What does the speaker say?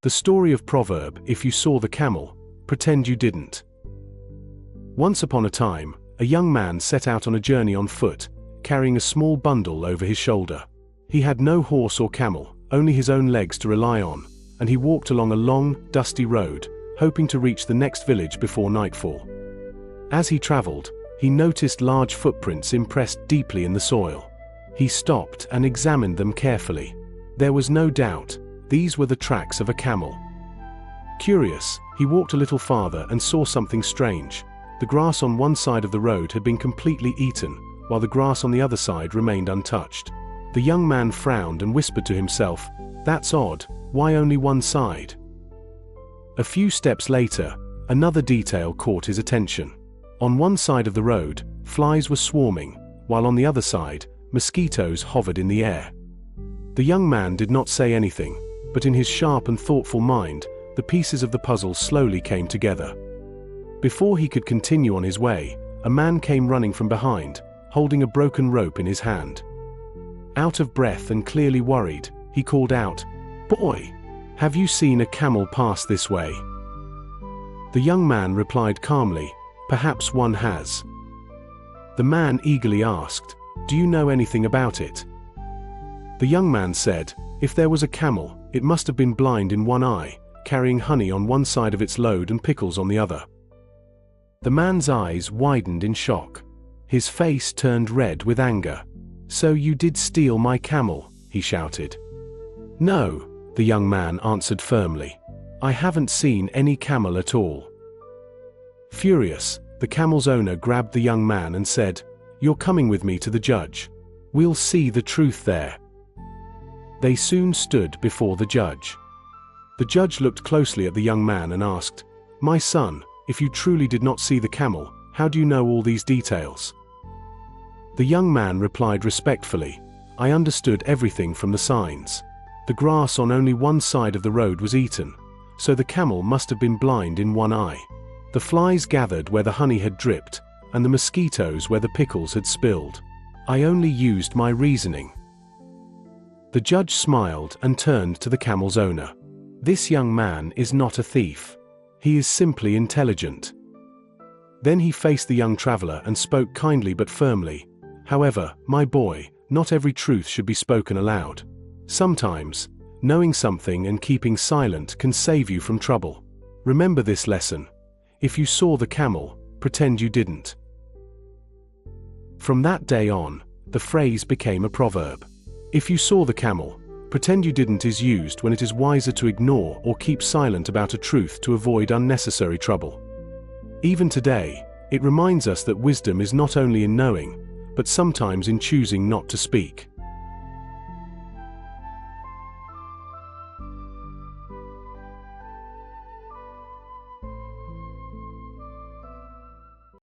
The story of proverb, if you saw the camel, pretend you didn't. Once upon a time, a young man set out on a journey on foot, carrying a small bundle over his shoulder. He had no horse or camel, only his own legs to rely on, and he walked along a long, dusty road, hoping to reach the next village before nightfall. As he traveled, he noticed large footprints impressed deeply in the soil. He stopped and examined them carefully. There was no doubt, these were the tracks of a camel. Curious, he walked a little farther and saw something strange. The grass on one side of the road had been completely eaten, while the grass on the other side remained untouched. The young man frowned and whispered to himself, "That's odd, why only one side?" A few steps later, another detail caught his attention. On one side of the road, flies were swarming, while on the other side, mosquitoes hovered in the air. The young man did not say anything, but in his sharp and thoughtful mind, the pieces of the puzzle slowly came together. Before he could continue on his way, a man came running from behind, holding a broken rope in his hand. Out of breath and clearly worried, he called out, "Boy, have you seen a camel pass this way?" The young man replied calmly, "Perhaps one has." The man eagerly asked, "Do you know anything about it?" The young man said, "If there was a camel, it must have been blind in one eye, carrying honey on one side of its load and pickles on the other." The man's eyes widened in shock. His face turned red with anger. "So you did steal my camel?" he shouted. "No," the young man answered firmly. "I haven't seen any camel at all." Furious, the camel's owner grabbed the young man and said, "You're coming with me to the judge. We'll see the truth there." They soon stood before the judge. The judge looked closely at the young man and asked, "My son, if you truly did not see the camel, how do you know all these details?" The young man replied respectfully, "I understood everything from the signs. The grass on only one side of the road was eaten, so the camel must have been blind in one eye. The flies gathered where the honey had dripped, and the mosquitoes where the pickles had spilled. I only used my reasoning." The judge smiled and turned to the camel's owner. "This young man is not a thief. He is simply intelligent." Then he faced the young traveler and spoke kindly but firmly, "However, my boy, not every truth should be spoken aloud. Sometimes, knowing something and keeping silent can save you from trouble. Remember this lesson. If you saw the camel, pretend you didn't." From that day on, the phrase became a proverb. If you saw the camel, pretend you didn't is used when it is wiser to ignore or keep silent about a truth to avoid unnecessary trouble. Even today, it reminds us that wisdom is not only in knowing, but sometimes in choosing not to speak.